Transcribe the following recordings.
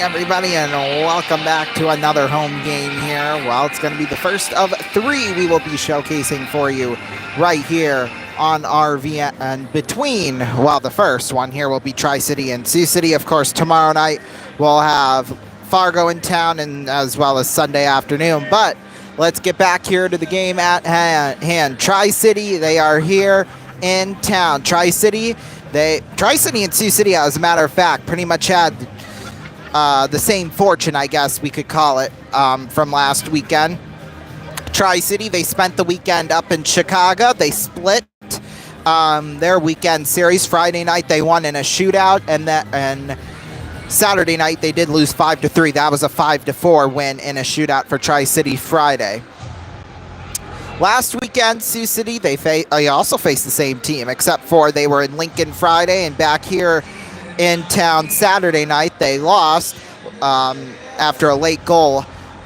everybody, and welcome back to another home game here. Well, it's going to be the first of three we will be showcasing for you right here on RV. And between, well, the first one here will be Tri-City and Sioux City. Of course, tomorrow night we'll have Fargo in town, and as well as Sunday afternoon. But let's get back here to the game at hand. Tri-City, they are here in town. Tri-City and Sioux City, as a matter of fact, pretty much had the same fortune, I guess we could call it, from last weekend. Tri-City, they spent the weekend up in Chicago. They split their weekend series. Friday night, they won in a shootout, and Saturday night, they did lose 5-3. That was a 5-4 win in a shootout for Tri-City Friday. Last weekend, Sioux City, they also faced the same team, except for they were in Lincoln Friday, and back here in town Saturday night, they lost after a late goal,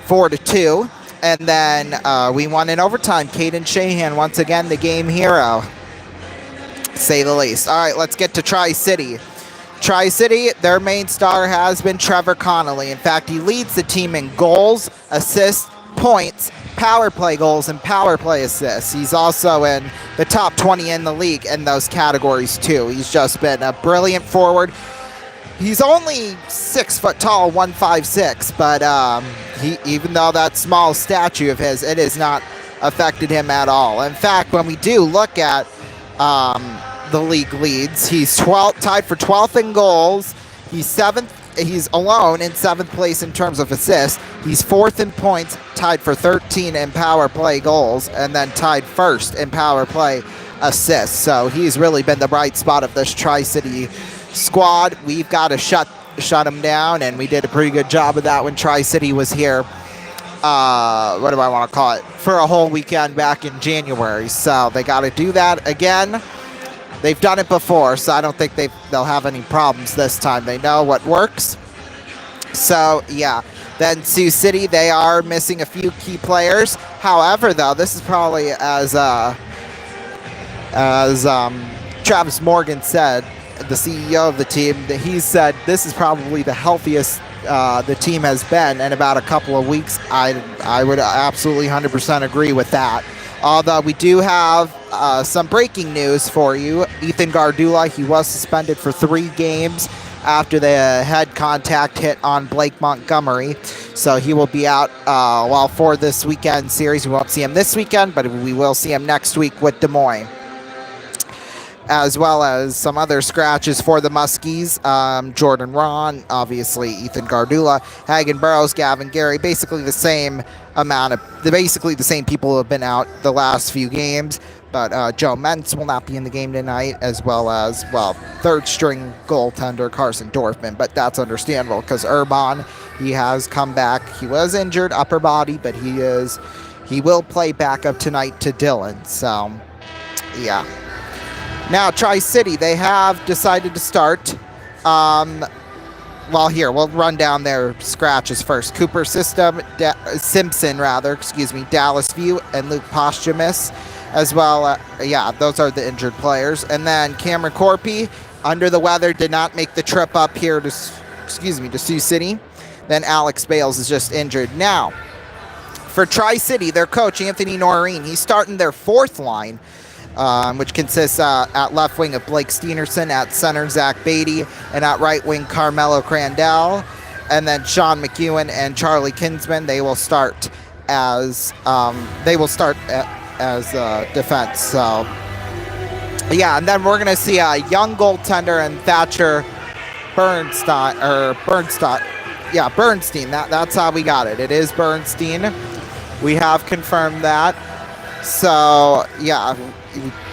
4-2. And then we won in overtime. Caden Shahan, once again, the game hero, say the least. All right, let's get to Tri-City. Tri-City, their main star has been Trevor Connolly. In fact, he leads the team in goals, assists, points, power play goals, and power play assists. He's also in the top 20 in the league in those categories too. He's just been a brilliant forward. He's only 6 foot tall, 156, but even though that small statue of his, it has not affected him at all. In fact, when we do look at the league leads, he's tied for 12th in goals. He's 7th. He's alone in 7th place in terms of assists. He's 4th in points, tied for 13 in power play goals, and then tied 1st in power play assists. So he's really been the bright spot of this Tri-City squad. We've got to shut him down, and we did a pretty good job of that when Tri-City was here. What do I want to call it? For a whole weekend back in January. So they got to do that again. They've done it before, so I don't think they'll have any problems this time. They know what works. So, yeah. Then Sioux City, they are missing a few key players. However, though, this is probably, as Travis Morgan said, the CEO of the team, that he said this is probably the healthiest the team has been in about a couple of weeks. I would absolutely 100% agree with that. Although we do have some breaking news for you. Ethan Gardula, he was suspended for 3 games after the head contact hit on Blake Montgomery. So he will be out for this weekend series. We won't see him this weekend, but we will see him next week with Des Moines. As well as some other scratches for the Muskies. Jordan Ron, obviously Ethan Gardula, Hagen Burrows, Gavin Gary, basically the same people who have been out the last few games. But Joe Mentz will not be in the game tonight, as well as, third string goaltender Carson Dorfman. But that's understandable because Urban, he has come back. He was injured, upper body, but he will play backup tonight to Dylan. So, yeah. Now, Tri-City, they have decided to start. Here, we'll run down their scratches first. Cooper Simpson, Dallas View, and Luke Posthumus, as well. Those are the injured players. And then Cameron Corpy, under the weather, did not make the trip up here to Sioux City. Then Alex Bales is just injured. Now, for Tri-City, their coach, Anthony Noreen, he's starting their 4th line, which consists at left wing of Blake Steenerson, at center Zach Beatty, and at right wing Carmelo Crandell, and then Sean McEwen and Charlie Kinsman. They will start as defense. So yeah, and then we're gonna see a young goaltender and Thatcher Bernstein. That's how we got it. It is Bernstein. We have confirmed that. So yeah.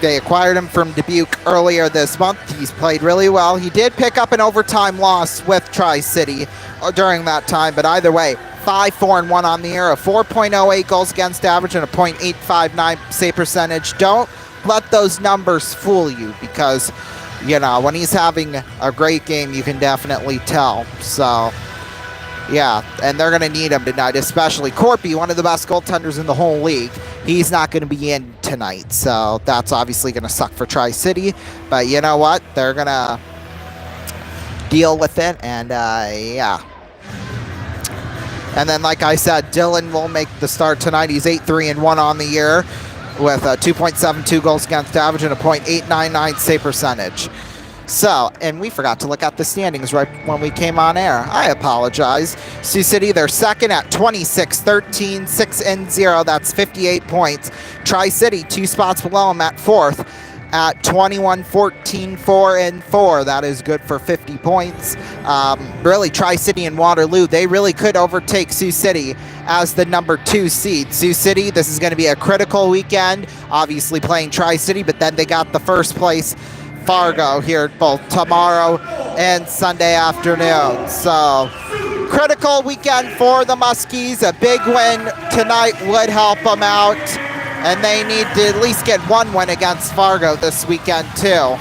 They acquired him from Dubuque earlier this month. He's played really well. He did pick up an overtime loss with Tri-City during that time, but either way, 5-4-1 on the year, a 4.08 goals against average and a .859 save percentage. Don't let those numbers fool you because, when he's having a great game, you can definitely tell. So, yeah, and they're going to need him tonight, especially Corpy, one of the best goaltenders in the whole league. He's not going to be in tonight, so that's obviously going to suck for Tri-City. But you know what? They're going to deal with it, and yeah. And then, like I said, Dylan will make the start tonight. He's 8-3-1 on the year with a 2.72 goals against average and a .899 save percentage. So, and we forgot to look at the standings right when we came on air. I apologize. Sioux City, they're second at 26-13, 6-0. That's 58 points. Tri-City, 2 spots below them at fourth at 21-14, 4-4. That is good for 50 points. Really, Tri-City and Waterloo, they really could overtake Sioux City as the number 2 seed. Sioux City, this is going to be a critical weekend, obviously playing Tri-City, but then they got the first place Fargo here both tomorrow and Sunday afternoon. So, critical weekend for the Muskies. A big win tonight would help them out, and they need to at least get one win against Fargo this weekend too.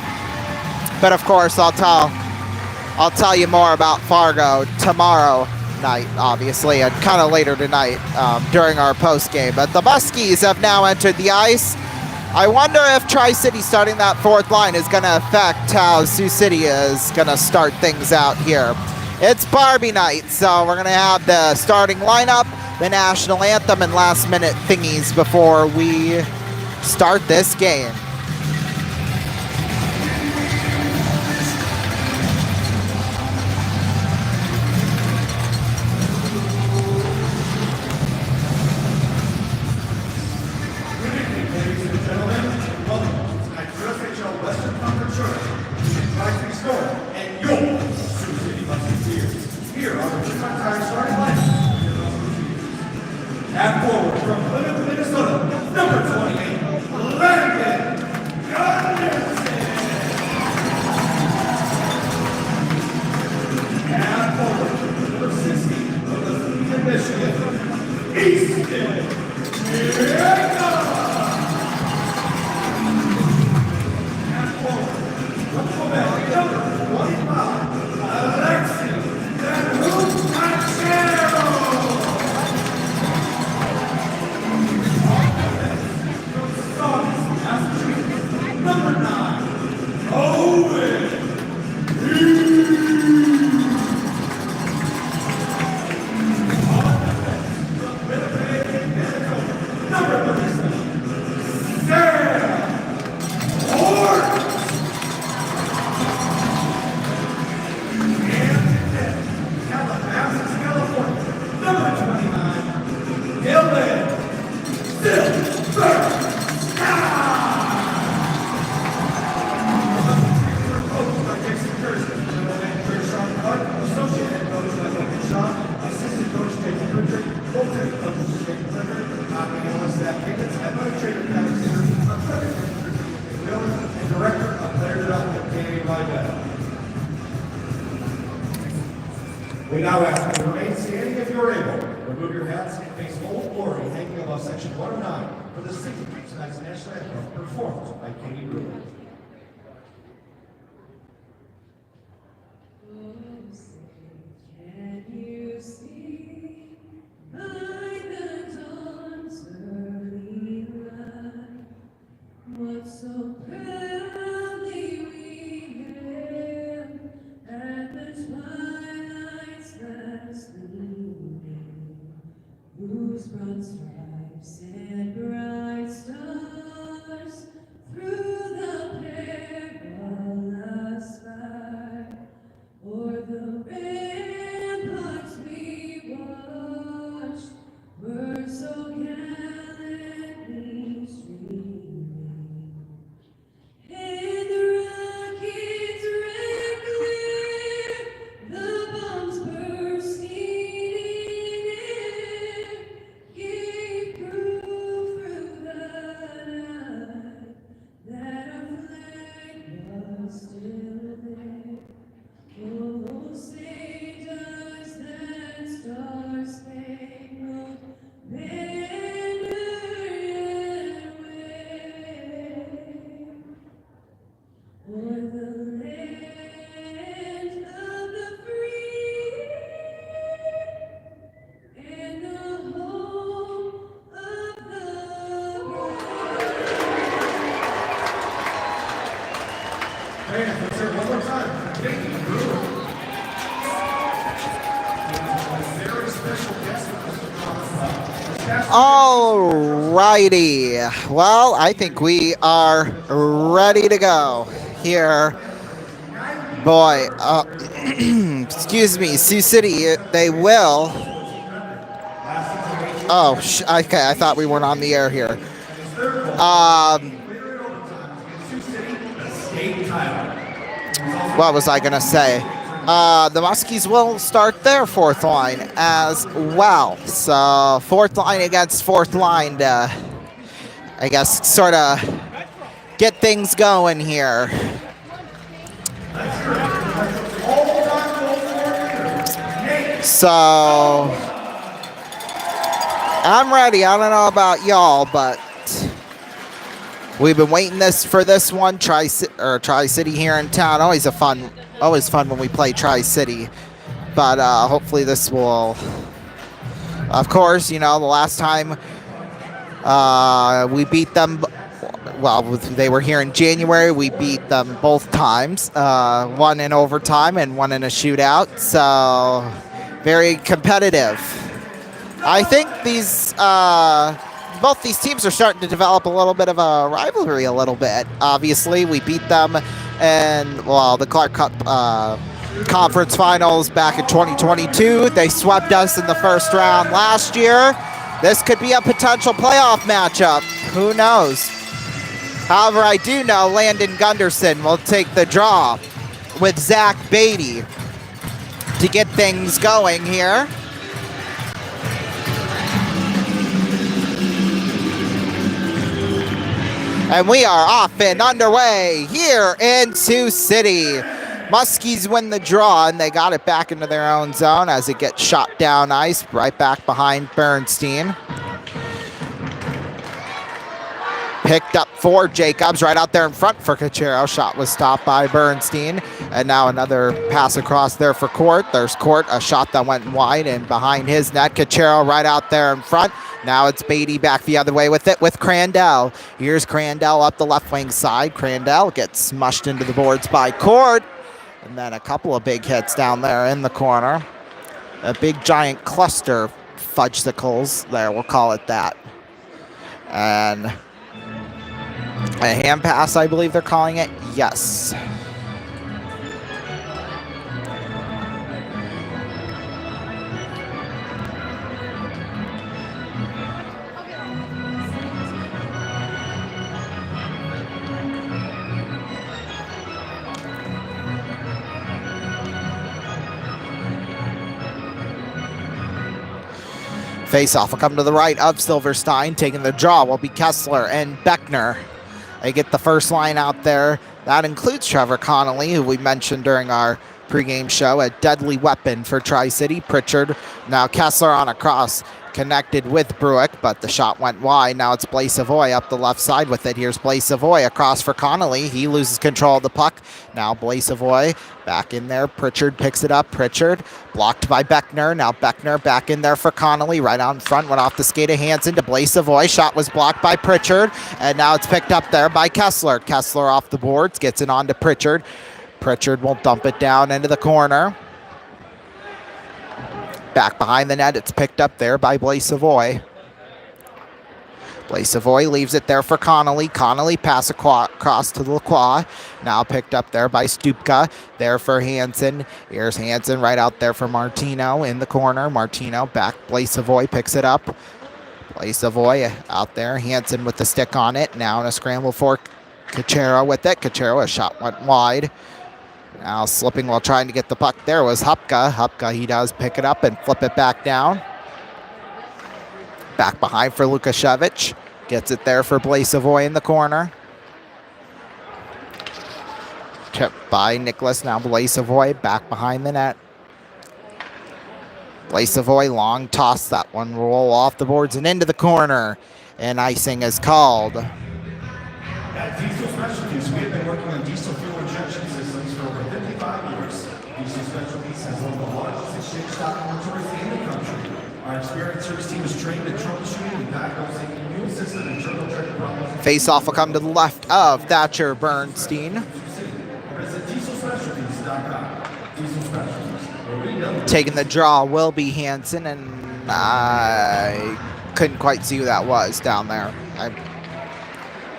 But of course, I'll tell you more about Fargo tomorrow night, obviously, and kind of later tonight during our post game. But the Muskies have now entered the ice. I wonder if Tri-City starting that fourth line is going to affect how Sioux City is going to start things out here. It's Barbie night, so we're going to have the starting lineup, the national anthem, and last-minute thingies before we start this game. We now ask you to remain standing if you're able. Remove your hats and face Old Glory hanging above section 109 for the singing of tonight's national anthem performed by Katie Brewer. Can you see by the dawn's early light what so proudly we hailed at the twilight's last gleaming, whose broad stripes and bright stars through the Alrighty. Well, I think we are ready to go here. Boy, excuse me, Sioux City, they will. Oh, okay, I thought we weren't on the air here. What was I going to say? The Muskies will start their fourth line as well. So, fourth line against fourth line to, I guess, sort of get things going here. So, I'm ready. I don't know about y'all, but we've been waiting for this one. Tri-City here in town. Always fun when we play Tri-City. But hopefully this will, of course, the last time we beat them, well, they were here in January. We beat them both times, one in overtime and one in a shootout. So very competitive. I think both these teams are starting to develop a little bit of a rivalry a little bit. Obviously, we beat them in, the Clark Cup Conference Finals back in 2022. They swept us in the first round last year. This could be a potential playoff matchup. Who knows? However, I do know Landon Gunderson will take the draw with Zach Beatty to get things going here. And we are off and underway here in Sioux City. Muskies win the draw, and they got it back into their own zone as it gets shot down ice, right back behind Bernstein. Picked up for Jacobs, right out there in front for Cachero. Shot was stopped by Bernstein. And now another pass across there for Court. There's Court, a shot that went wide and behind his net. Cachero right out there in front. Now it's Beatty back the other way with it with Crandell. Here's Crandell up the left wing side. Crandell gets smushed into the boards by Court. And then a couple of big hits down there in the corner. A big giant cluster fudgesicles there, we'll call it that. And a hand pass, I believe they're calling it. Yes. Face-off will come to the right of Silverstein. Taking the draw will be Kessler and Beckner. They get the first line out there. That includes Trevor Connolly, who we mentioned during our pregame show, a deadly weapon for Tri-City. Pritchard, now Kessler on a cross, connected with Bruick, but the shot went wide. Now it's Blaise Savoy up the left side with it. Here's Blaise Savoy across for Connolly. He loses control of the puck. Now Blaise Savoy back in there. Pritchard picks it up. Pritchard blocked by Beckner. Now Beckner back in there for Connolly. Right out in front. Went off the skate of Hansen to Blaise Savoy. Shot was blocked by Pritchard. And now it's picked up there by Kessler. Kessler off the boards. Gets it on to Pritchard. Pritchard will dump it down into the corner. Back behind the net. It's picked up there by Blaise Savoy. Blaise Savoy leaves it there for Connolly. Connolly pass across to Lacroix. Now picked up there by Stupka. There for Hansen. Here's Hansen right out there for Martino in the corner. Martino back. Blaise Savoy picks it up. Blaise Savoy out there. Hansen with the stick on it. Now in a scramble for Cachero with it. Cachero, a shot went wide. Now slipping while trying to get the puck. There was Hupka. Hupka, he does pick it up and flip it back down. Back behind for Lukashevich. Gets it there for Blaise Savoy in the corner. Tipped by Nicholas. Now Blaise Savoy back behind the net. Blaise Savoy, long toss. That one roll off the boards and into the corner. And icing is called. At Diesel Specialties, we have been working on diesel fuel injection systems for over 55 years. Diesel Specialties has one of the largest exchange stock inventories in the country. Our experienced service team is trained in troubleshooting and diagnosing immune system and turbocharger problems. Face-off will come to the left of Thatcher Bernstein. Visit dieselspecialties.com. Diesel Specialties. Taking the draw will be Hansen, and I couldn't quite see who that was down there. I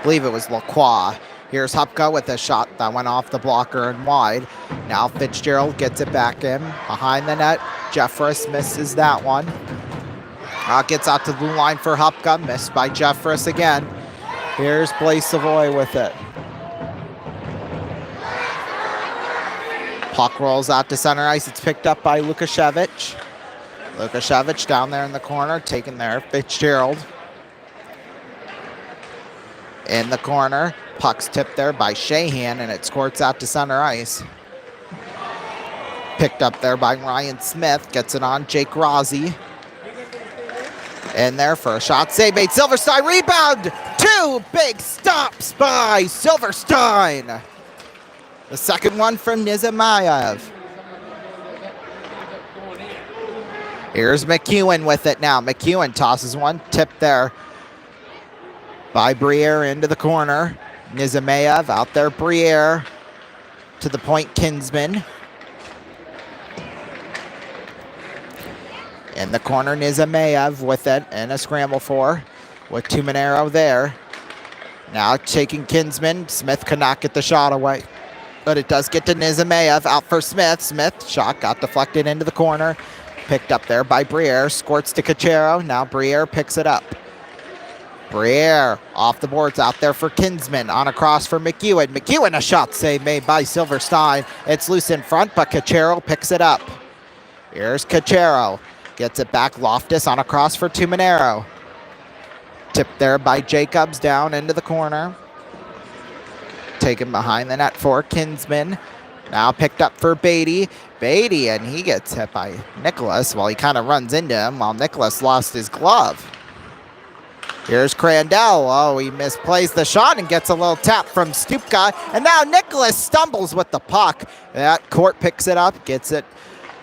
believe it was Lacroix. Here's Hupka with a shot that went off the blocker and wide. Now Fitzgerald gets it back in behind the net. Jeffress misses that one. Gets out to the blue line for Hupka. Missed by Jeffress again. Here's Blaise Savoy with it. Puck rolls out to center ice. It's picked up by Lukashevich. Lukashevich down there in the corner, taken there. Fitzgerald in the corner. Puck's tipped there by Shahan, and it squirts out to center ice. Picked up there by Ryan Smith. Gets it on Jake Rossi. In there for a shot. Save made. Silverstein rebound. 2 big stops by Silverstein. The second one from Nizamayev. Here's McEwen with it now. McEwen tosses one. Tipped there by Briere into the corner. Nizamayev out there. Briere to the point. Kinsman. In the corner, Nizamayev with it and a scramble for with Tuminero there. Now taking Kinsman. Smith could not get the shot away, but it does get to Nizamayev. Out for Smith. Smith shot got deflected into the corner. Picked up there by Briere. Squirts to Cachero. Now Briere picks it up. Briere off the boards out there for Kinsman. On across for McEwen. McEwen, a shot save made by Silverstein. It's loose in front, but Cachero picks it up. Here's Cachero. Gets it back. Loftus on across for Tuminero. Tipped there by Jacobs down into the corner. Taken behind the net for Kinsman. Now picked up for Beatty. Beatty, and he gets hit by Nicholas. Well, he kind of runs into him while Nicholas lost his glove. Here's Crandell. Oh, he misplays the shot and gets a little tap from Stupka. And now Nicholas stumbles with the puck. That court picks it up, gets it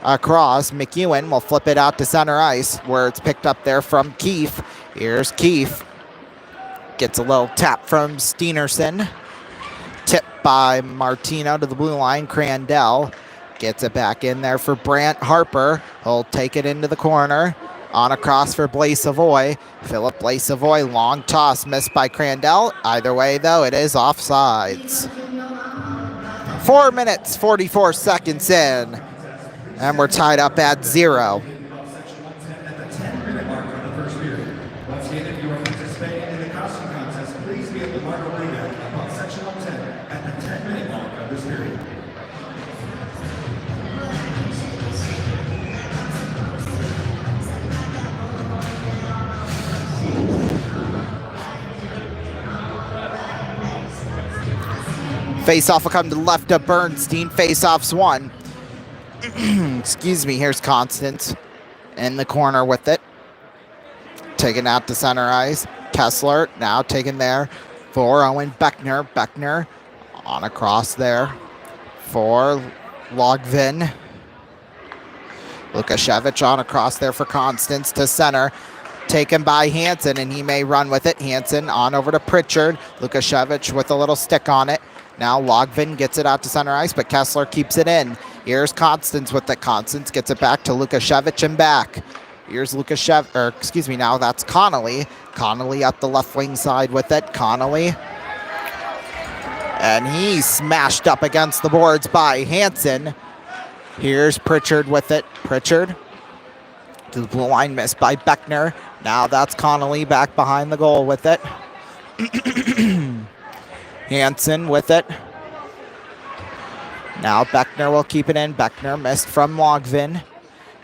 across. McEwen will flip it out to center ice where it's picked up there from Keefe. Here's Keefe. Gets a little tap from Steenerson. Tipped by Martino to the blue line. Crandell gets it back in there for Brant Harper. He'll take it into the corner. On across for Blaise Savoy. Philip Blaise Savoy, long toss missed by Crandell. Either way, though, it is offsides. 4 minutes, 44 seconds in. And we're tied up at 0. At the 10-minute mark of the first period. Once again, if you are participating in the costume contest, please be at the Marco Arena above section 110 at the 10-minute mark of this period. Face-off will come to the left of Bernstein. Face-off's won. Excuse me, here's Constance in the corner with it. Taken out to center ice. Kessler now taken there for Owen Beckner. Beckner on across there for Logvin. Lukashevich on across there for Constance to center. Taken by Hansen, and he may run with it. Hansen on over to Pritchard. Lukashevich with a little stick on it. Now Logvin gets it out to center ice, but Kessler keeps it in. Here's Constance with it. Constance gets it back to Lukashevich and back. Here's now that's Connolly. Connolly up the left wing side with it. Connolly. And he's smashed up against the boards by Hansen. Here's Pritchard with it. Pritchard to the blue line, missed by Beckner. Now that's Connolly back behind the goal with it. Hansen with it. Now Beckner will keep it in. Beckner missed from Logvin.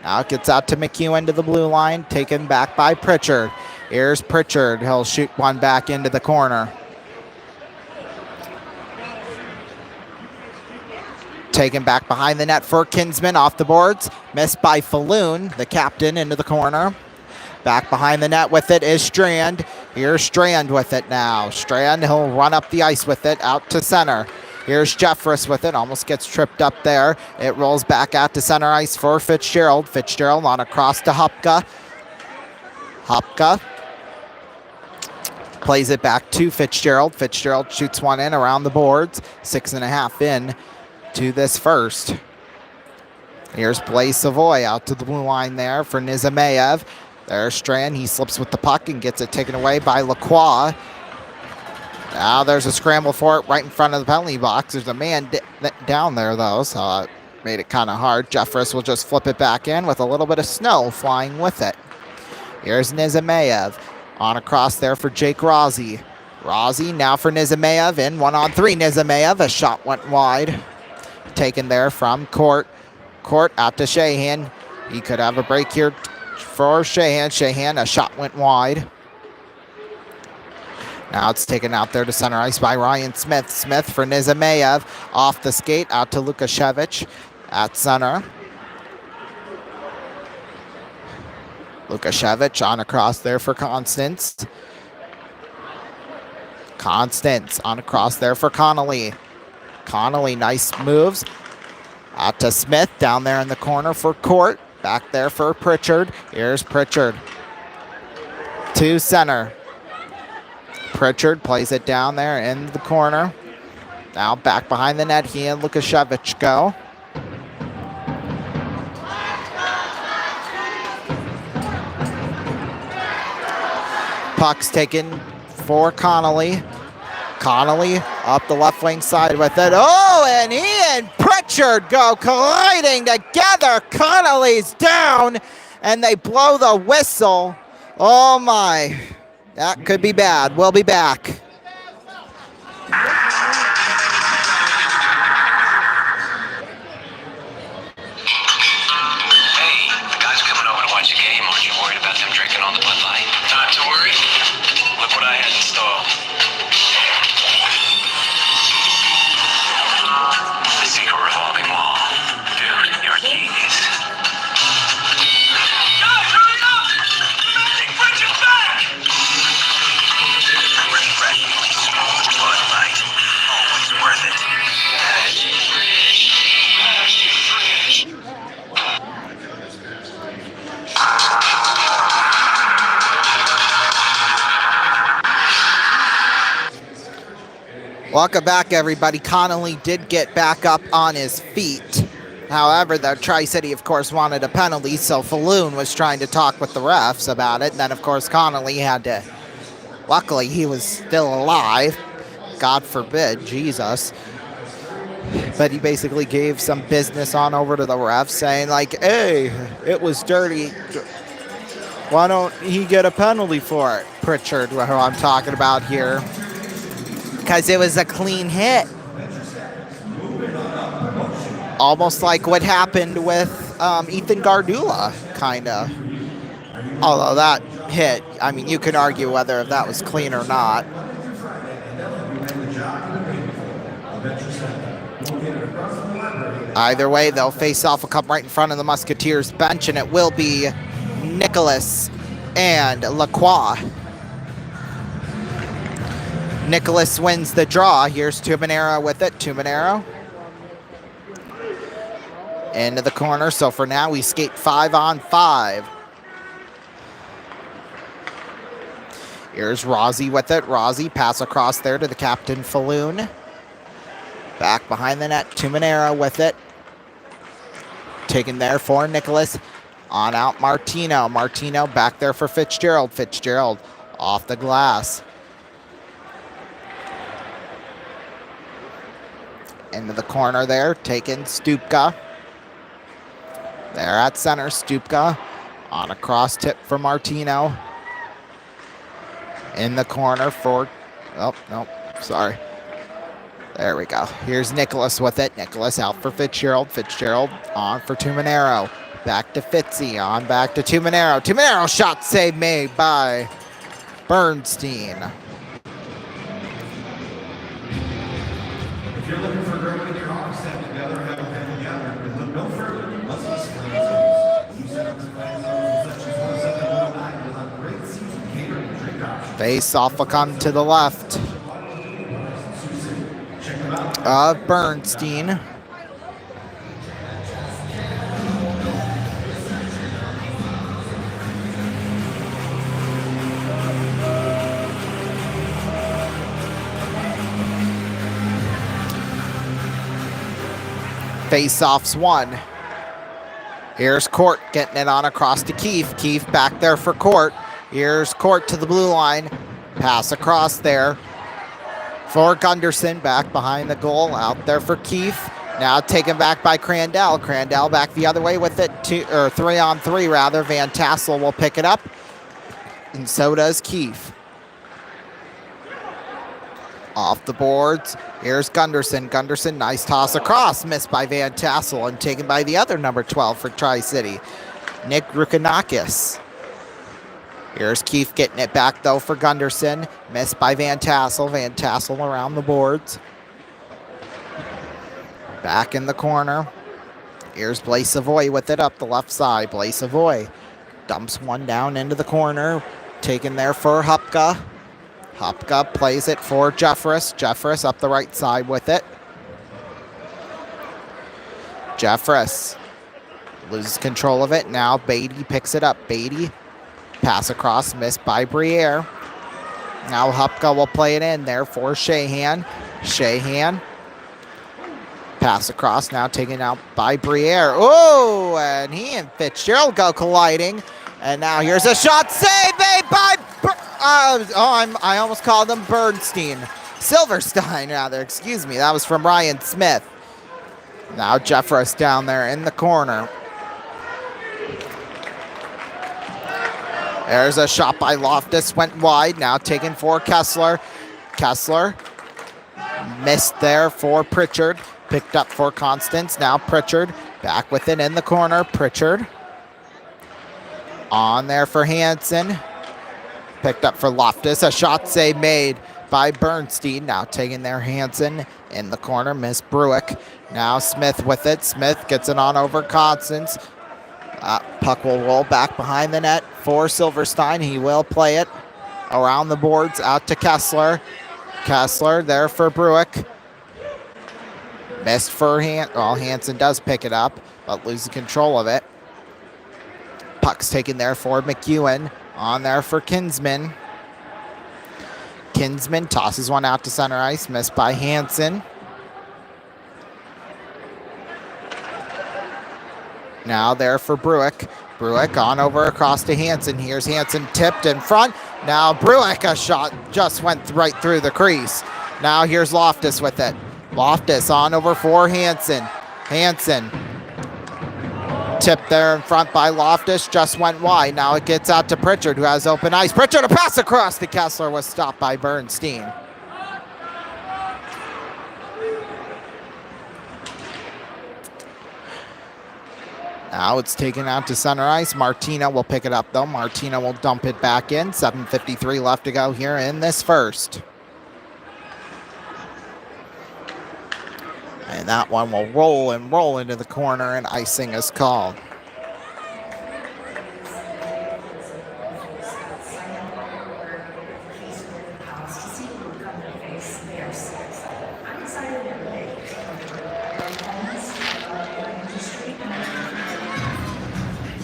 Now it gets out to McEwen to the blue line. Taken back by Pritchard. Here's Pritchard. He'll shoot one back into the corner. Taken back behind the net for Kinsman off the boards. Missed by Falloon, the captain, into the corner. Back behind the net with it is Strand. Here's Strand with it now. Strand, he'll run up the ice with it out to center. Here's Jeffress with it. Almost gets tripped up there. It rolls back out to center ice for Fitzgerald. Fitzgerald on across to Hupka. Hupka plays it back to Fitzgerald. Fitzgerald shoots one in around the boards. 6.5 in to this first. Here's Blaise Savoy out to the blue line there for Nizamayev. There's Strand. He slips with the puck and gets it taken away by Lacroix. Now there's a scramble for it right in front of the penalty box. There's a man down there, though, so it made it kind of hard. Jeffress will just flip it back in with a little bit of snow flying with it. Here's Nizimayev on across there for Jake Rossi. Rossi now for Nizimayev in 1-on-3. Nizimayev, a shot went wide. Taken there from Court. Court out to Shahan. He could have a break here for Shahan. Shahan, a shot went wide. Now it's taken out there to center ice by Ryan Smith. Smith for Nizimayev. Off the skate out to Lukashevich at center. Lukashevich on across there for Constance. Constance on across there for Connolly. Connolly, nice moves. Out to Smith down there in the corner for Court. Back there for Pritchard. Here's Pritchard. To center. Pritchard plays it down there in the corner. Now back behind the net, he and Lukashevich go. Puck's taken for Connolly. Connolly up the left wing side with it. Oh, and he and Pritchard go colliding together. Connolly's down, and they blow the whistle. Oh my. That could be bad. We'll be back. Hey, the guys coming over to watch the game. Aren't you worried about them drinking on the Bud Light? Not to worry. Look what I had in store. The secret revolving wall. Dude, you're a genius. Guys, hurry up! Take Pritchard back! Refreshingly smooth Bud Light. Always worth it. Welcome back, everybody. Connolly did get back up on his feet. However, the Tri-City, of course, wanted a penalty, so Falloon was trying to talk with the refs about it. And then, of course, Connolly had to... Luckily, he was still alive. God forbid, Jesus. But he basically gave some business on over to the refs, saying, like, hey, it was dirty. Why don't he get a penalty for it? Pritchard, who I'm talking about here. Because it was a clean hit. Almost like what happened with Ethan Gardula, kind of. Although that hit, I mean, you can argue whether that was clean or not. Either way, they'll face off a cup right in front of the Musketeers bench, and it will be Nicholas and Lacroix. Nicholas wins the draw. Here's Tuminero with it. Tuminero into the corner. So for now, we skate 5-on-5. Here's Rossi with it. Rossi pass across there to the captain, Falloon. Back behind the net, Tuminero with it. Taken there for Nicholas. On out Martino. Martino back there for Fitzgerald. Fitzgerald off the glass. Into the corner there, taken Stupka. There at center, Stupka on a cross tip for Martino. In the corner for, oh, no, sorry. There we go. Here's Nicholas with it. Nicholas out for Fitzgerald. Fitzgerald on for Tuminero. Back to Fitzy, on back to Tuminero. Tuminero shot save made by Bernstein. If you're looking for growing in your office, have together, have a pen together, and look no further. Let's just play. You set up the plans in sections 1719 with a great season catering and drink options. Face off will come to the left of Bernstein. Face-offs won. Here's Court getting it on across to Keefe. Keefe back there for Court. Here's Court to the blue line. Pass across there for Gunderson, back behind the goal. Out there for Keefe. Now taken back by Crandell. Crandell back the other way with it. 3-on-3 rather. Van Tassel will pick it up. And so does Keefe. Off the boards. Here's Gunderson. Gunderson, nice toss across. Missed by Van Tassel and taken by the other number 12 for Tri-City, Nick Rukanakis. Here's Keefe getting it back, though, for Gunderson. Missed by Van Tassel. Van Tassel around the boards. Back in the corner. Here's Blaise Savoy with it up the left side. Blaise Savoy dumps one down into the corner. Taken there for Hupka. Hupka plays it for Jeffress. Jeffress up the right side with it. Jeffress loses control of it. Now Beatty picks it up. Beatty, pass across, missed by Briere. Now Hupka will play it in there for Shahan. Shahan, pass across, now taken out by Briere. Oh, and he and Fitzgerald go colliding. And now here's a shot save made by... I almost called him Bernstein. Silverstein, rather. Excuse me. That was from Ryan Smith. Now Jeffress down there in the corner. There's a shot by Loftus. Went wide. Now taken for Kessler. Kessler missed there for Pritchard. Picked up for Constance. Now Pritchard back with it in the corner. Pritchard on there for Hansen. Picked up for Loftus. A shot save made by Bernstein. Now taking there Hansen in the corner. Miss Bruick. Now Smith with it. Smith gets it on over Constance. Puck will roll back behind the net for Silverstein. He will play it around the boards out to Kessler. Kessler there for Bruick. Missed for Hansen does pick it up, but loses control of it. Puck's taken there for McEwen. On there for Kinsman. Kinsman tosses one out to center ice. Missed by Hansen. Now there for Bruick. Bruick on over across to Hansen. Here's Hansen tipped in front. Now Bruick, a shot just went right through the crease. Now here's Loftus with it. Loftus on over for Hansen. Hansen tipped there in front by Loftus, just went wide. Now it gets out to Pritchard, who has open ice. Pritchard, a pass across to Kessler, was stopped by Bernstein. Now it's taken out to center ice. Martina will pick it up, though. Martina will dump it back in. 7:53 left to go here in this first. And that one will roll into the corner, and icing is called.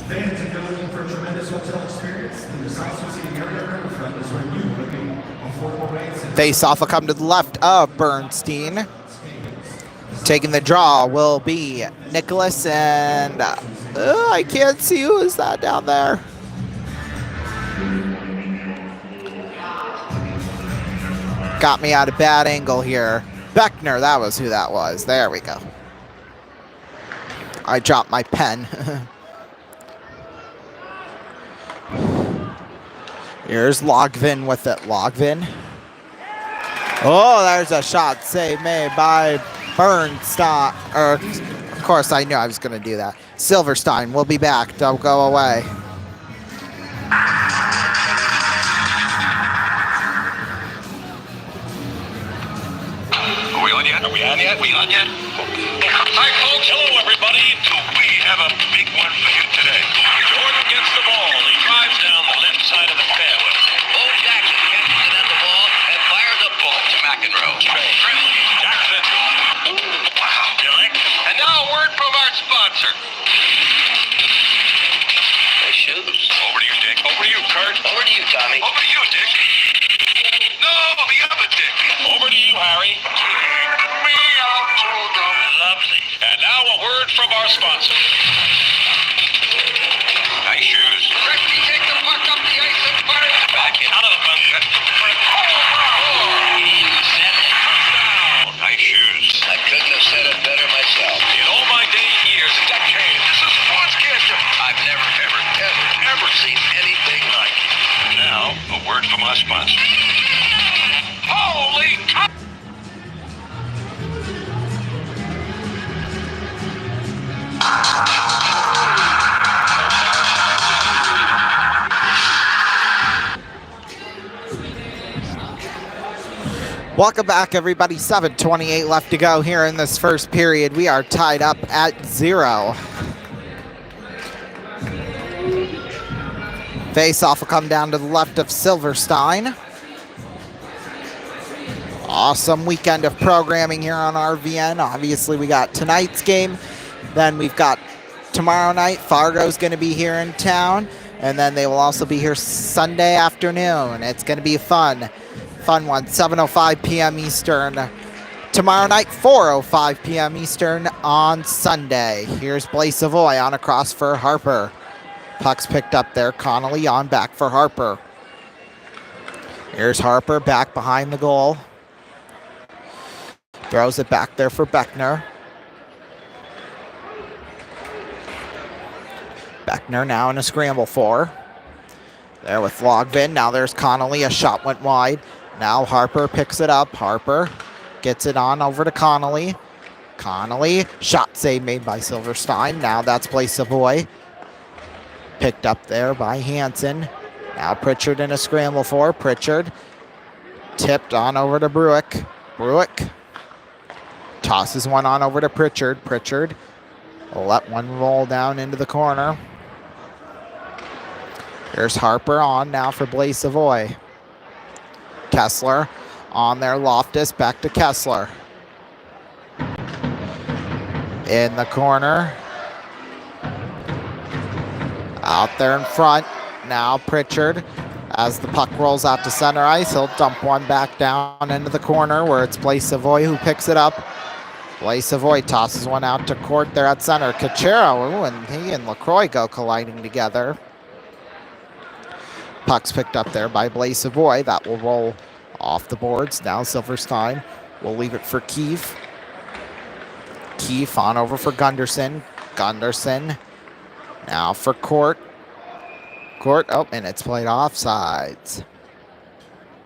Fans, if you're looking for a tremendous hotel experience, then the South Sioux City area riverfront is where you will be. Affordable rates and Face-off will come to the left of Bernstein. Taking the draw will be Nicholas, and I can't see who is that down there. Got me at a bad angle here. Beckner, that was who that was. There we go. I dropped my pen. Here's Logvin with it. Logvin. Oh, there's a shot save made by Bernstein. Of course, I knew I was going to do that. Silverstein will be back. Don't go away. Are we on yet? Are we on yet? We on yet? Hi, folks. Hello, everybody. We have a big one for you today. Jordan gets the ball. He drives down the left side of the fairway. Bo Jackson catches it at the ball and fires a ball to McEnroe. Jackson. Wow. Gillick. And now a word from our sponsor. Nice shoes. Over to you, Dick. Over to you, Kurt. Over to you, Tommy. Over to you, Dick. No, the other Dick. Over to you, Harry. Me out to the... Lovely. And now a word from our sponsor. word from our sponsor. Holy cow! Welcome back, everybody. 7:28 left to go here in this first period. We are tied up at 0. Face-off will come down to the left of Silverstein. Awesome weekend of programming here on RVN. Obviously, we got tonight's game. Then we've got tomorrow night. Fargo's going to be here in town. And then they will also be here Sunday afternoon. It's going to be fun one. 7:05 p.m. Eastern. Tomorrow night, 4:05 p.m. Eastern on Sunday. Here's Blaise Savoy on across for Harper. Puck's picked up there. Connolly on back for Harper. Here's Harper back behind the goal. Throws it back there for Beckner. Beckner now in a scramble for. There with Logvin. Now there's Connolly. A shot went wide. Now Harper picks it up. Harper gets it on over to Connolly. Connolly. Shot save made by Silverstein. Now that's Blaise Savoy. Picked up there by Hansen. Now Pritchard in a scramble for. Pritchard. Tipped on over to Bruick. Bruick tosses one on over to Pritchard. Pritchard will let one roll down into the corner. Here's Harper on now for Blaise Savoy. Kessler on there. Loftus back to Kessler. In the corner. Out there in front. Now Pritchard. As the puck rolls out to center ice, he'll dump one back down into the corner where it's Blaise Savoy who picks it up. Blaise Savoy tosses one out to Court there at center. Cachero, and he and LaCroix go colliding together. Puck's picked up there by Blaise Savoy. That will roll off the boards. Now Silverstein will leave it for Keefe. Keefe on over for Gunderson. Gunderson now for Court. Court, oh, and it's played offsides.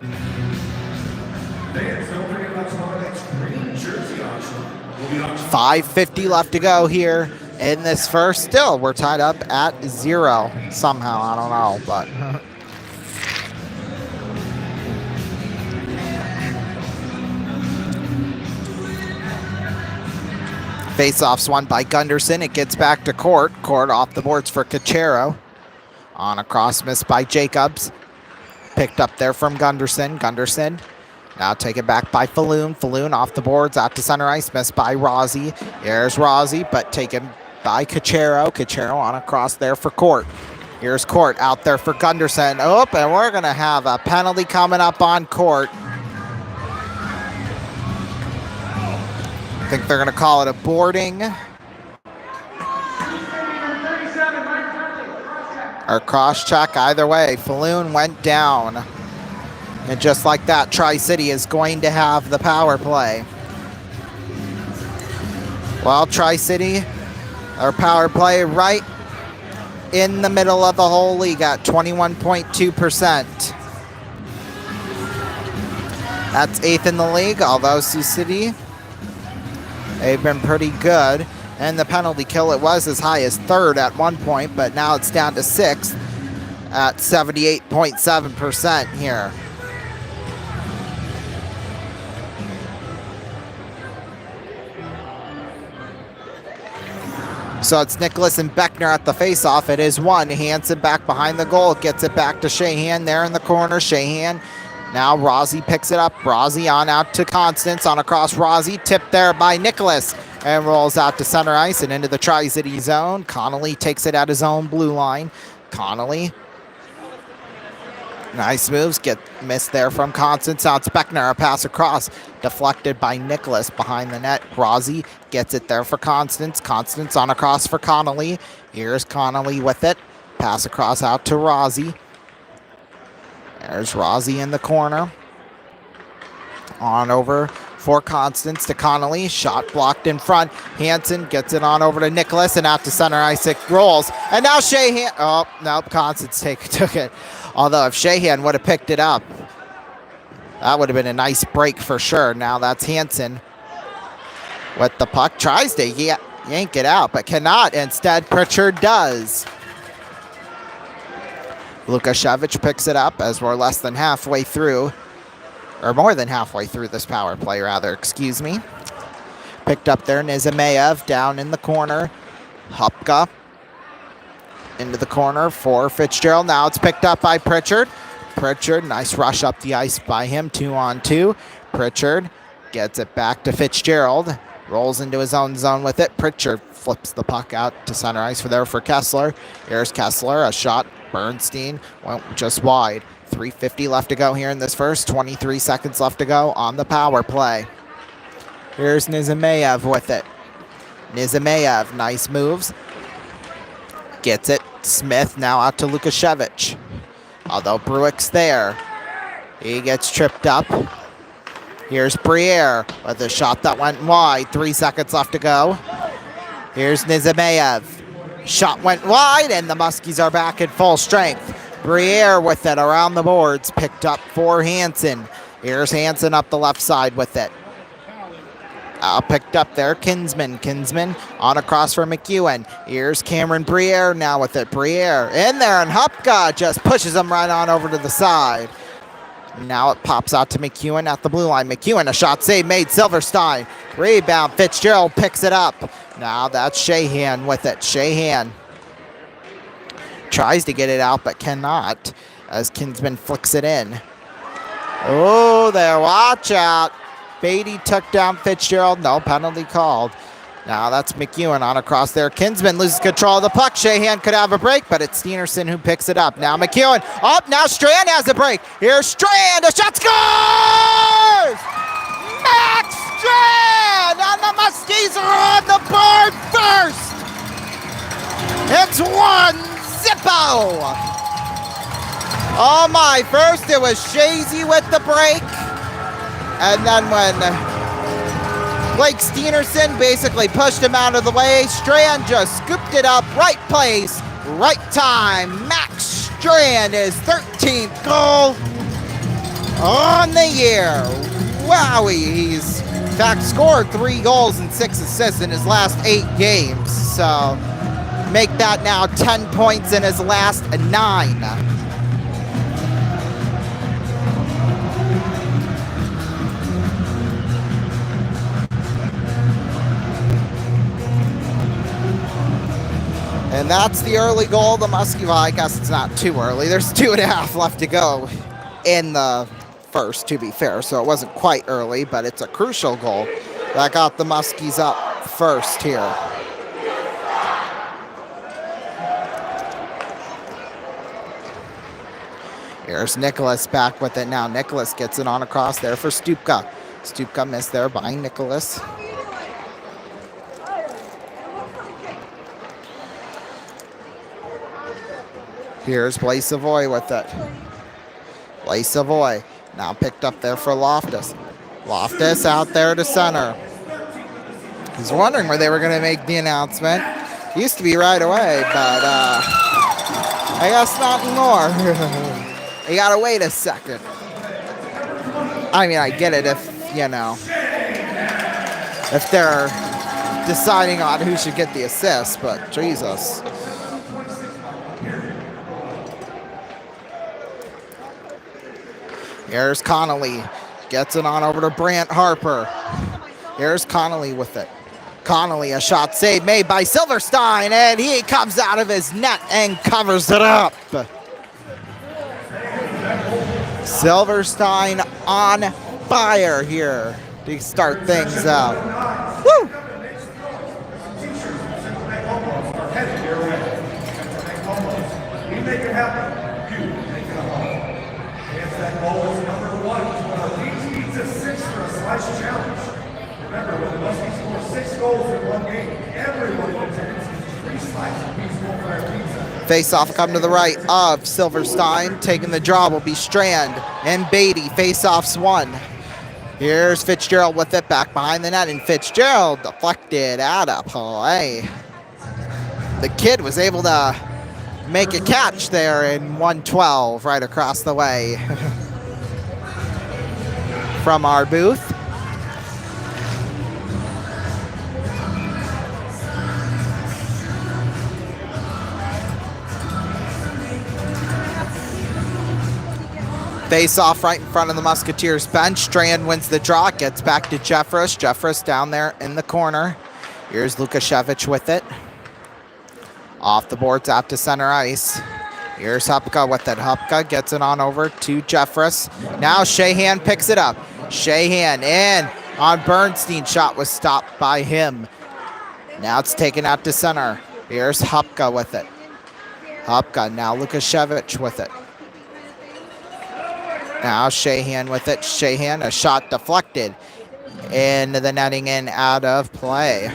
Fans, don't forget about tomorrow night's green jersey auction. We'll be auctioning 5:50 left to go here in this first. Still, we're tied up at 0 somehow. I don't know, but face-offs won by Gunderson. It gets back to Court. Court off the boards for Cachero. On a cross miss by Jacobs. Picked up there from Gunderson. Gunderson now taken back by Falloon. Falloon off the boards out to center ice. Missed by Rossi. Here's Rossi, but taken by Cachero. Cachero on a cross there for Court. Here's Court out there for Gunderson. Oh, and we're going to have a penalty coming up on Court. I think they're going to call it a boarding. Or cross-check, either way. Falloon went down. And just like that, Tri-City is going to have the power play. Well, Tri-City, our power play right in the middle of the whole league at 21.2%. That's 8th in the league, although Sioux City, they've been pretty good. And the penalty kill, it was as high as 3rd at one point, but now it's down to 6th at 78.7% here. So it's Nicholas and Beckner at the face-off. It is 1. Hansen back behind the goal. Gets it back to Shahan there in the corner. Shahan. Now Rossi picks it up. Rossi on out to Constance. On across Rossi. Tipped there by Nicholas. And rolls out to center ice and into the Tri-City zone. Connolly takes it at his own blue line. Connolly. Nice moves. Get missed there from Constance. Now it's Beckner. A pass across. Deflected by Nicholas behind the net. Rossi gets it there for Constance. Constance on across for Connolly. Here's Connolly with it. Pass across out to Rossi. There's Rossi in the corner. On over For Constance to Connolly. Shot blocked in front. Hansen gets it on over to Nicholas and out to center ice. It rolls. And now Shahan. Oh, nope. Constance took it. Although if Shahan would have picked it up, that would have been a nice break for sure. Now that's Hansen with the puck. Tries to yank it out, but cannot. Instead, Pritchard does. Lukashevich picks it up as we're less than halfway through. Or more than halfway through this power play, rather. Excuse me. Picked up there. Nizimayev down in the corner. Hupka into the corner for Fitzgerald. Now it's picked up by Pritchard. Pritchard, nice rush up the ice by him. 2-on-2. Pritchard gets it back to Fitzgerald. Rolls into his own zone with it. Pritchard flips the puck out to center ice for Kessler. Here's Kessler. A shot. Bernstein went just wide. 3:50 left to go here in this first. 23 seconds left to go on the power play. Here's Nizimayev with it. Nizimayev, nice moves. Gets it. Smith now out to Lukashevich. Although Bruick's there. He gets tripped up. Here's Briere with a shot that went wide. 3 seconds left to go. Here's Nizimayev. Shot went wide, and the Muskies are back at full strength. Briere with it around the boards, picked up for Hansen. Here's Hansen up the left side with it. Picked up there, Kinsman. Kinsman on across for McEwen. Here's Cameron Briere now with it. Briere in there, and Hupka just pushes him right on over to the side. Now it pops out to McEwen at the blue line. McEwen, a shot save made. Silverstein. Rebound. Fitzgerald picks it up. Now that's Shahan with it. Shahan tries to get it out but cannot as Kinsman flicks it in. Oh, there. Watch out. Beatty took down Fitzgerald. No penalty called. Now that's McEwen on across there. Kinsman loses control of the puck. Shahan could have a break, but it's Steenerson who picks it up. Now McEwen up. Now Strand has a break. Here's Strand. A shot scores! Max Strand! And the Muskies are on the board first. It's 1-0. Oh my, first it was Shazy with the break. And then when Blake Steenerson basically pushed him out of the way, Strand just scooped it up. Right place, right time. Max Strand, his 13th goal on the year. Wowie, he's in fact scored 3 goals and 6 assists in his last 8 games. So make that now 10 points in his last 9. And that's the early goal. The Muskie, well, I guess it's not too early. There's 2.5 left to go in the first, to be fair. So it wasn't quite early, but it's a crucial goal that got the Muskies up first here. Here's Nicholas back with it now. Nicholas gets it on across there for Stupka. Stupka missed there by Nicholas. Here's Blaise Savoy with it. Blaise Savoy now picked up there for Loftus. Loftus out there to center. He's wondering where they were going to make the announcement. Used to be right away, but I guess not anymore. You got to wait a second. I mean, I get it if, you know, if they're deciding on who should get the assist, but Jesus. Here's Connolly. Gets it on over to Brant Harper. Here's Connolly with it. Connolly, a shot save made by Silverstein, and he comes out of his net and covers it up. Silverstein on fire here to start things out. Woo! Challenge. Remember, when the Muskies score 6 goals in 1 game, everyone in attendance gets 3 slices of Peaceful Fire pizza. Face-off come to the right of Silverstein. Taking the draw will be Strand and Beatty. Face-offs 1. Here's Fitzgerald with it back behind the net, and Fitzgerald deflected out of play. The kid was able to make a catch there in 112 right across the way from our booth. Face off right in front of the Musketeers bench. Strand wins the draw, gets back to Jeffress. Jeffress down there in the corner. Here's Lukashevich with it. Off the boards out to center ice. Here's Hupka with it. Hupka gets it on over to Jeffress. Now Shahan picks it up. Shahan in on Bernstein. Shot was stopped by him. Now it's taken out to center. Here's Hupka with it. Hupka, now Lukashevich with it. Now Shahan with it. Shahan, a shot deflected into the netting and out of play.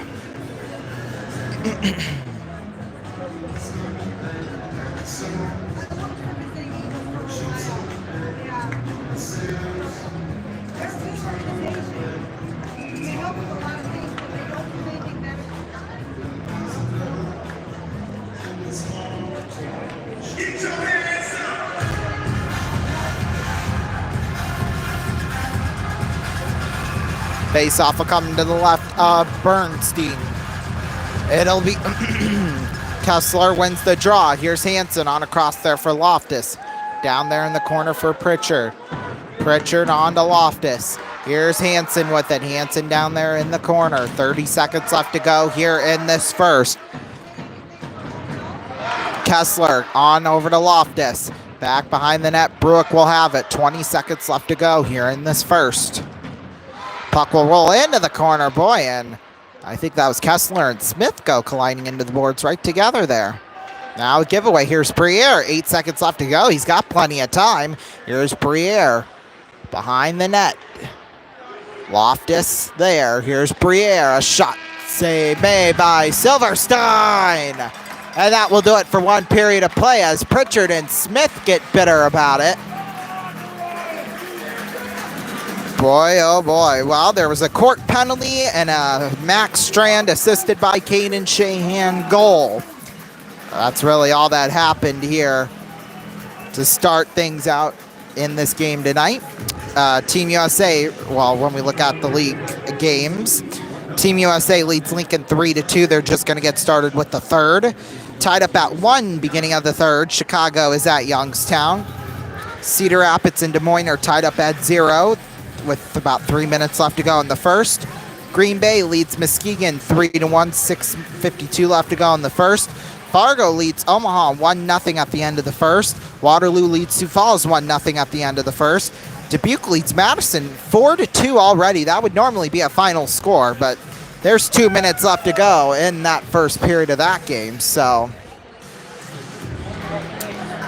Face off will come to the left of Bernstein. It'll be Kessler wins the draw. Here's Hansen on across there for Loftus. Down there in the corner for Pritchard. Pritchard on to Loftus. Here's Hansen with it. Hansen down there in the corner. 30 seconds left to go here in this first. Kessler on over to Loftus. Back behind the net. Bruick will have it. 20 seconds left to go here in this first. Puck will roll into the corner, boy, and I think that was Kessler and Smith go colliding into the boards right together there. Now a giveaway. Here's Briere. 8 seconds left to go. He's got plenty of time. Here's Briere behind the net. Loftus there. Here's Briere. A shot save made by Silverstein. And that will do it for one period of play as Pritchard and Smith get bitter about it. Boy, oh boy. Well, there was a court penalty and a Max Strand assisted by Caden Shahan goal. That's really all that happened here to start things out in this game tonight. Team USA, well, when we look at the league games, Team USA leads Lincoln 3-2. They're just going to get started with the third. Tied up at 1 beginning of the third. Chicago is at Youngstown. Cedar Rapids and Des Moines are tied up at 0 with about 3 minutes left to go in the first. Green Bay leads Muskegon 3-1, 6:52 left to go in the first. Fargo leads Omaha 1-0 at the end of the first. Waterloo leads Sioux Falls 1-0 at the end of the first. Dubuque leads Madison 4-2 already. That would normally be a final score, but there's 2 minutes left to go in that first period of that game. So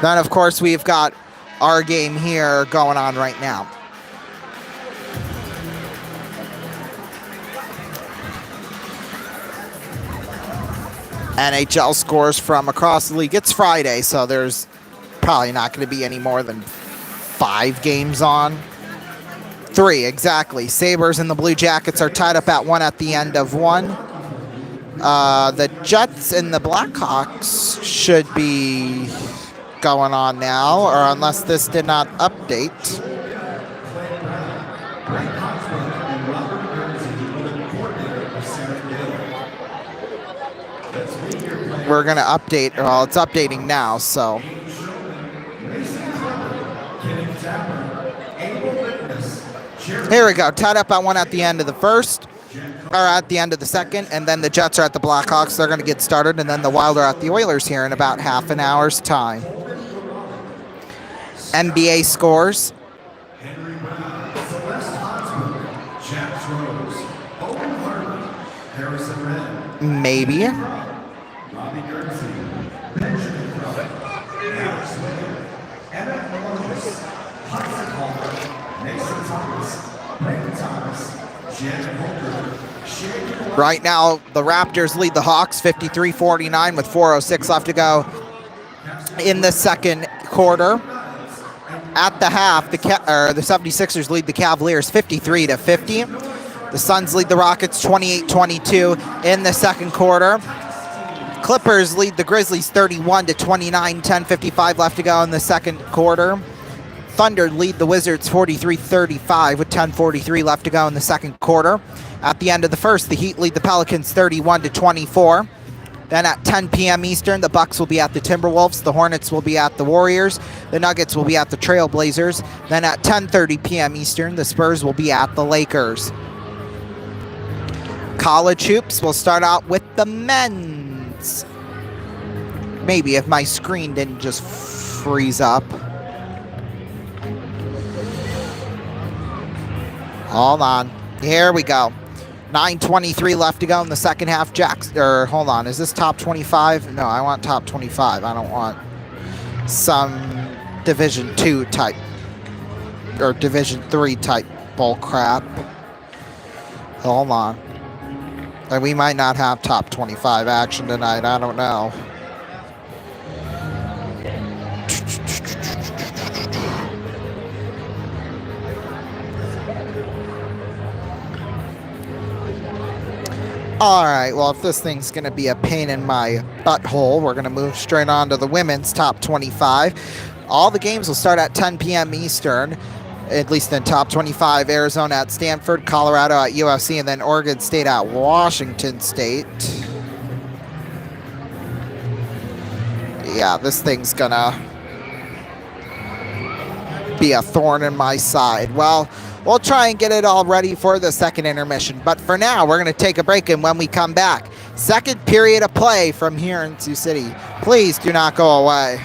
then, of course, we've got our game here going on right now. NHL scores from across the league. It's Friday, so there's probably not going to be any more than 5 games on. 3, exactly. Sabres and the Blue Jackets are tied up at 1 at the end of 1. The Jets and the Blackhawks should be going on now, or unless this did not update. We're going to update, well, it's updating now, so. Here we go, tied up at 1 at the end of the first, or at the end of the second, and then the Jets are at the Blackhawks. They're going to get started, and then the Wild are at the Oilers here in about half an hour's time. NBA scores. Maybe. Right now, the Raptors lead the Hawks 53-49 with 4:06 left to go in the second quarter. At the half, the 76ers lead the Cavaliers 53-50. The Suns lead the Rockets 28-22 in the second quarter. Clippers lead the Grizzlies 31-29, 10:55 left to go in the second quarter. Thunder lead the Wizards 43-35 with 10:43 left to go in the second quarter. At the end of the first, the Heat lead the Pelicans 31-24. Then at 10 p.m. Eastern, the Bucks will be at the Timberwolves, the Hornets will be at the Warriors, the Nuggets will be at the Trailblazers. Then at 10:30 p.m. Eastern, the Spurs will be at the Lakers. College hoops, we'll start out with the men's. Maybe if my screen didn't just freeze up. Hold on. Here we go. 9:23 left to go in the second half. Hold on. Is this top 25? No, I want top 25. I don't want some Division 2 type or Division 3 type bull crap. Hold on. And we might not have top 25 action tonight. I don't know. All right, well, if this thing's going to be a pain in my butthole, we're going to move straight on to the women's top 25. All the games will start at 10 p.m. Eastern, at least in top 25. Arizona at Stanford, Colorado at USC, and then Oregon State at Washington State. Yeah, this thing's going to be a thorn in my side. Well, we'll try and get it all ready for the second intermission. But for now, we're going to take a break, and when we come back, second period of play from here in Sioux City. Please do not go away.